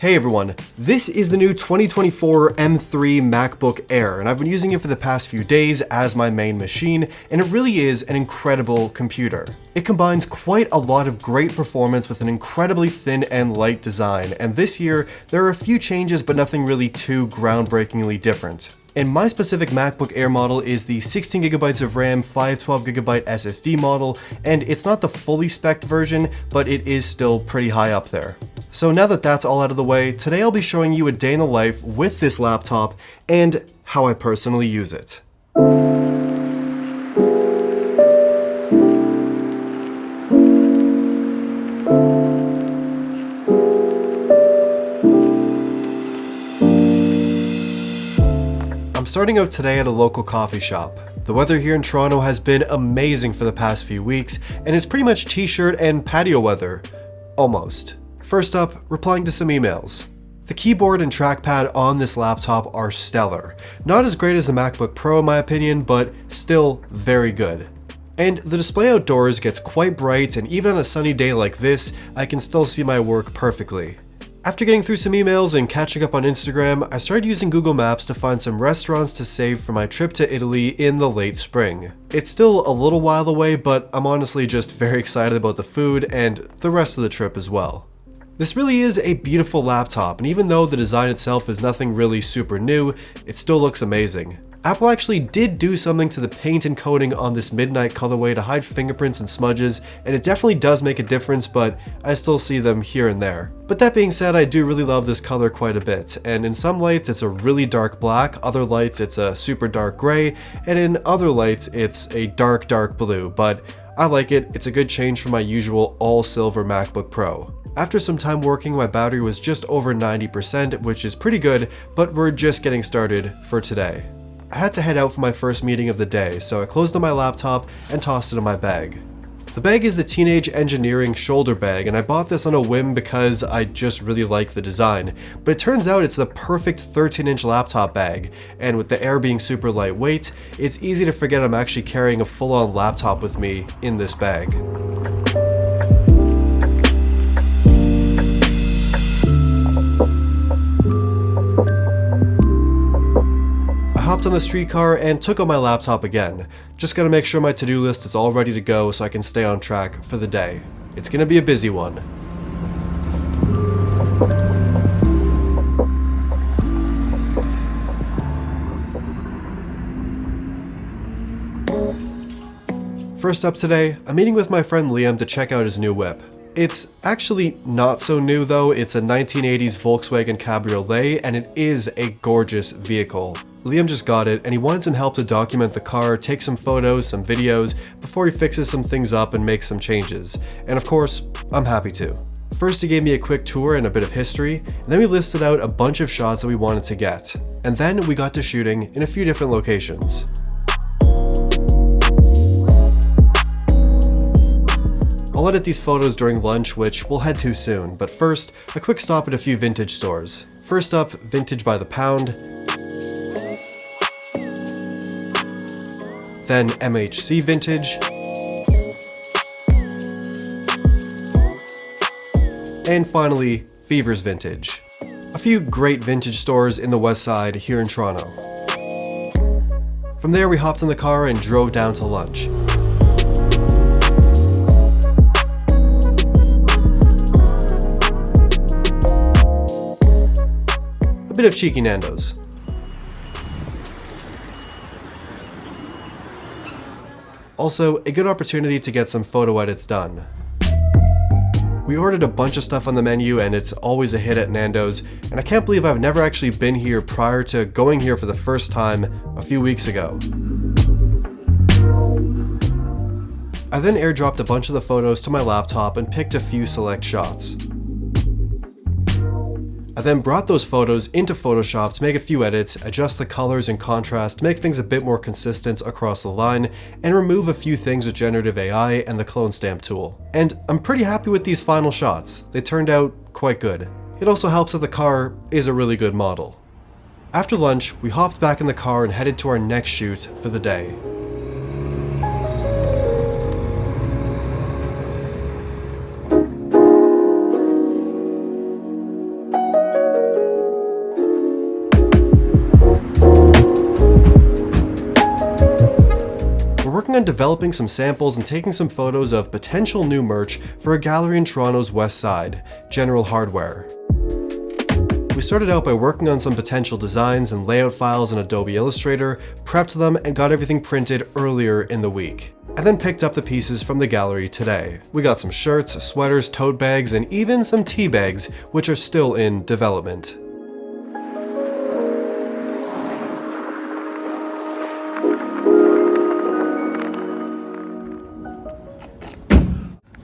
Hey everyone, this is the new 2024 M3 MacBook Air, and I've been using it for the past few days as my main machine, and it really is an incredible computer. It combines quite a lot of great performance with an incredibly thin and light design, and this year there are a few changes but nothing really too groundbreakingly different. And my specific MacBook Air model is the 16GB of RAM, 512GB SSD model, and it's not the fully spec'd version, but it is still pretty high up there. So now that that's all out of the way, today I'll be showing you a day in the life with this laptop and how I personally use it. I'm starting out today at a local coffee shop. The weather here in Toronto has been amazing for the past few weeks, and it's pretty much t-shirt and patio weather. Almost. First up, replying to some emails. The keyboard and trackpad on this laptop are stellar. Not as great as the MacBook Pro in my opinion, but still very good. And the display outdoors gets quite bright, and even on a sunny day like this, I can still see my work perfectly. After getting through some emails and catching up on Instagram, I started using Google Maps to find some restaurants to save for my trip to Italy in the late spring. It's still a little while away, but I'm honestly just very excited about the food and the rest of the trip as well. This really is a beautiful laptop, and even though the design itself is nothing really super new, it still looks amazing. Apple actually did do something to the paint and coating on this midnight colorway to hide fingerprints and smudges, and it definitely does make a difference, but I still see them here and there. But that being said, I do really love this color quite a bit, and in some lights it's a really dark black, other lights it's a super dark gray, and in other lights it's a dark blue, but I like it. It's a good change from my usual all silver MacBook Pro. After some time working, my battery was just over 90%, which is pretty good, but we're just getting started for today. I had to head out for my first meeting of the day, so I closed on my laptop and tossed it in my bag. The bag is the Teenage Engineering shoulder bag, and I bought this on a whim because I just really like the design. But it turns out it's the perfect 13-inch laptop bag, and with the Air being super lightweight, it's easy to forget I'm actually carrying a full-on laptop with me in this bag. I hopped on the streetcar and took out my laptop again. Just gotta make sure my to-do list is all ready to go so I can stay on track for the day. It's gonna be a busy one. First up today, I'm meeting with my friend Liam to check out his new whip. It's actually not so new though. It's a 1980s Volkswagen Cabriolet, and it is a gorgeous vehicle. Liam just got it, and he wanted some help to document the car, take some photos, some videos, before he fixes some things up and makes some changes. And of course, I'm happy to. First he gave me a quick tour and a bit of history, and then we listed out a bunch of shots that we wanted to get. And then we got to shooting in a few different locations. I'll edit these photos during lunch, which we'll head to soon, but first, a quick stop at a few vintage stores. First up, Vintage by the Pound, then MHC Vintage, and finally, Fever's Vintage. A few great vintage stores in the west side here in Toronto. From there, we hopped in the car and drove down to lunch. A bit of cheeky Nando's. Also, a good opportunity to get some photo edits done. We ordered a bunch of stuff on the menu, and it's always a hit at Nando's, and I can't believe I've never actually been here prior to going here for the first time a few weeks ago. I then airdropped a bunch of the photos to my laptop and picked a few select shots. I then brought those photos into Photoshop to make a few edits, adjust the colors and contrast to make things a bit more consistent across the line, and remove a few things with generative AI and the clone stamp tool. And I'm pretty happy with these final shots. They turned out quite good. It also helps that the car is a really good model. After lunch, we hopped back in the car and headed to our next shoot for the day. working on developing some samples and taking some photos of potential new merch for a gallery in Toronto's West Side, General Hardware. We started out by working on some potential designs and layout files in Adobe Illustrator, prepped them, and got everything printed earlier in the week. I then picked up the pieces from the gallery today. We got some shirts, sweaters, tote bags, and even some tea bags, which are still in development.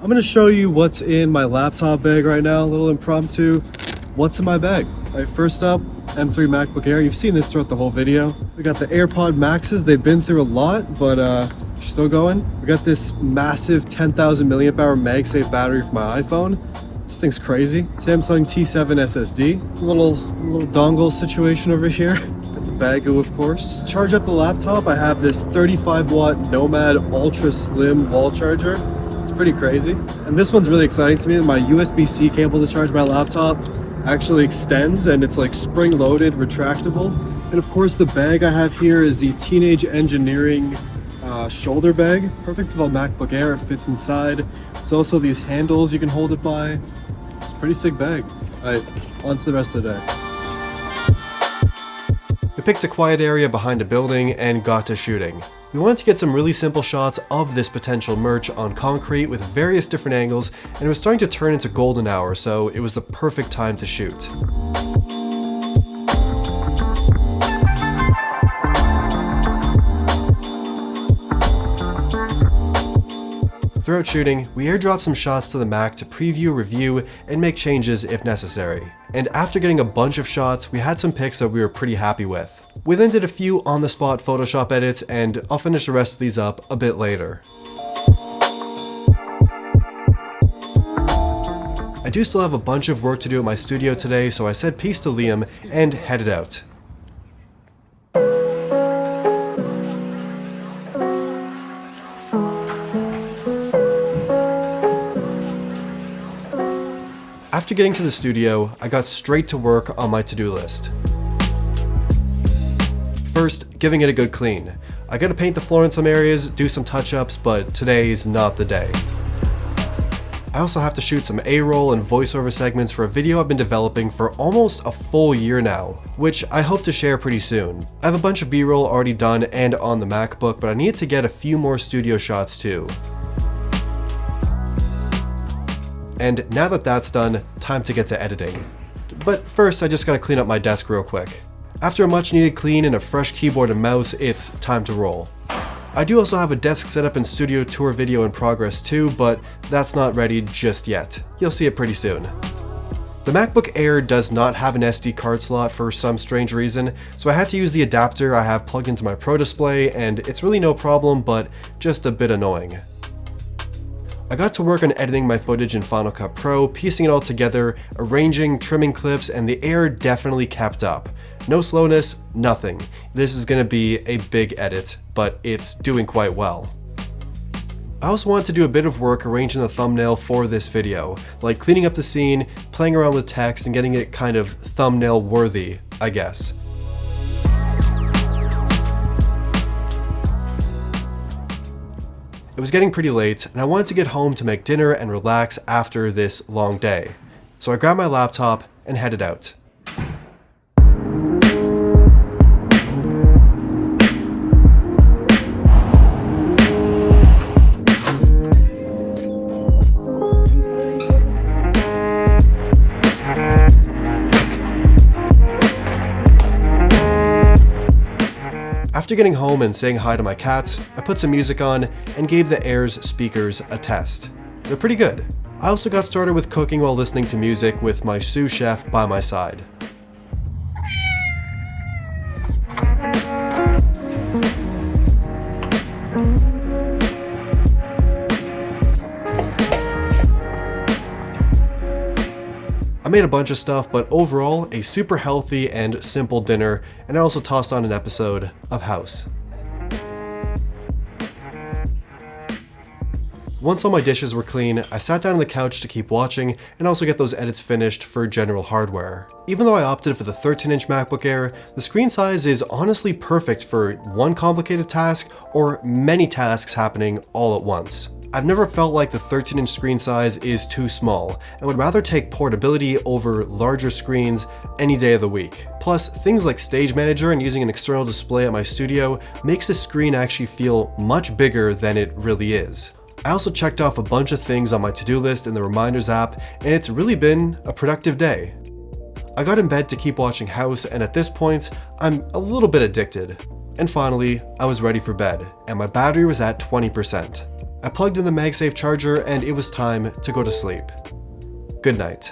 I'm gonna show you what's in my laptop bag right now, a little impromptu. What's in my bag? Alright, first up, M3 MacBook Air. You've seen this throughout the whole video. We got the AirPod Maxes. They've been through a lot, but still going. We got this massive 10,000 milliamp hour MagSafe battery for my iPhone. This thing's crazy. Samsung T7 SSD. Little dongle situation over here. Got the Bagoo, of course. To charge up the laptop, I have this 35 watt Nomad Ultra Slim wall charger. It's pretty crazy. And this one's really exciting to me. My USB-C cable to charge my laptop actually extends, and it's like spring-loaded, retractable. And of course the bag I have here is the Teenage Engineering shoulder bag. Perfect for the MacBook Air, it fits inside. There's also these handles you can hold it by. It's a pretty sick bag. Alright, on to the rest of the day. We picked a quiet area behind a building and got to shooting. We wanted to get some really simple shots of this potential merch on concrete with various different angles, and it was starting to turn into golden hour, so it was the perfect time to shoot. Throughout shooting, we airdropped some shots to the Mac to preview, review, and make changes if necessary. And after getting a bunch of shots, we had some pics that we were pretty happy with. We then did a few on-the-spot Photoshop edits, and I'll finish the rest of these up a bit later. I do still have a bunch of work to do at my studio today, so I said peace to Liam and headed out. After getting to the studio, I got straight to work on my to-do list. First, giving it a good clean. I gotta paint the floor in some areas, do some touch-ups, but today's not the day. I also have to shoot some A-roll and voiceover segments for a video I've been developing for almost a full year now, which I hope to share pretty soon. I have a bunch of B-roll already done and on the MacBook, but I need to get a few more studio shots too. And now that that's done, time to get to editing. But first, I just gotta clean up my desk real quick. After a much needed clean and a fresh keyboard and mouse, it's time to roll. I do also have a desk set up in studio tour video in progress too, but that's not ready just yet. You'll see it pretty soon. The MacBook Air does not have an SD card slot for some strange reason, so I had to use the adapter I have plugged into my Pro Display, and it's really no problem, but just a bit annoying. I got to work on editing my footage in Final Cut Pro, piecing it all together, arranging, trimming clips, and the Air definitely kept up. No slowness, nothing. This is gonna be a big edit, but it's doing quite well. I also wanted to do a bit of work arranging the thumbnail for this video, like cleaning up the scene, playing around with text, and getting it kind of thumbnail worthy, I guess. It was getting pretty late, and I wanted to get home to make dinner and relax after this long day. So I grabbed my laptop and headed out. After getting home and saying hi to my cats, I put some music on and gave the Air's speakers a test. They're pretty good. I also got started with cooking while listening to music with my sous chef by my side. I made a bunch of stuff, but overall, a super healthy and simple dinner, and I also tossed on an episode of House. Once all my dishes were clean, I sat down on the couch to keep watching and also get those edits finished for general hardware. Even though I opted for the 13-inch MacBook Air, the screen size is honestly perfect for one complicated task or many tasks happening all at once. I've never felt like the 13-inch screen size is too small and would rather take portability over larger screens any day of the week. Plus, things like Stage Manager and using an external display at my studio makes the screen actually feel much bigger than it really is. I also checked off a bunch of things on my to-do list in the Reminders app, and it's really been a productive day. I got in bed to keep watching House, and at this point, I'm a little bit addicted. And finally, I was ready for bed, and my battery was at 20%. I plugged in the MagSafe charger, and it was time to go to sleep. Good night.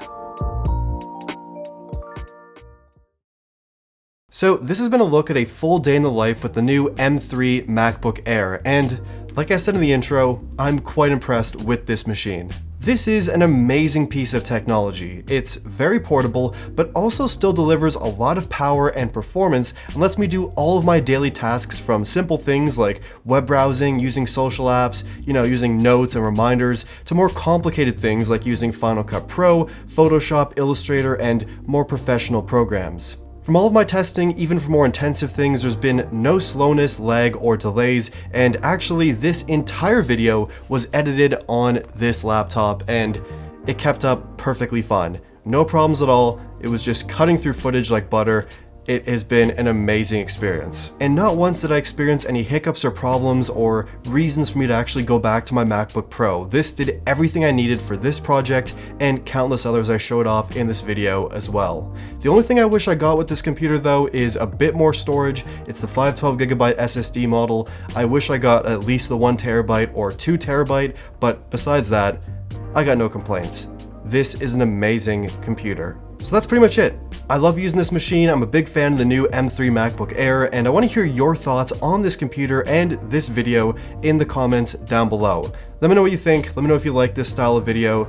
So this has been a look at a full day in the life with the new M3 MacBook Air, and like I said in the intro, I'm quite impressed with this machine. This is an amazing piece of technology. It's very portable, but also still delivers a lot of power and performance and lets me do all of my daily tasks, from simple things like web browsing, using social apps, using notes and reminders, to more complicated things like using Final Cut Pro, Photoshop, Illustrator, and more professional programs. From all of my testing, even for more intensive things, there's been no slowness, lag, or delays, and actually this entire video was edited on this laptop and it kept up perfectly fine. No problems at all, it was just cutting through footage like butter. It has been an amazing experience. And not once did I experience any hiccups or problems or reasons for me to actually go back to my MacBook Pro. This did everything I needed for this project and countless others I showed off in this video as well. The only thing I wish I got with this computer though is a bit more storage. It's the 512GB SSD model. I wish I got at least the 1TB or 2TB, but besides that, I got no complaints. This is an amazing computer. So that's pretty much it. I love using this machine, I'm a big fan of the new M3 MacBook Air, and I want to hear your thoughts on this computer and this video in the comments down below. Let me know what you think, let me know if you like this style of video.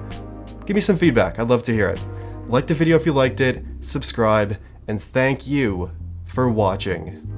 Give me some feedback, I'd love to hear it. Like the video if you liked it, subscribe, and thank you for watching.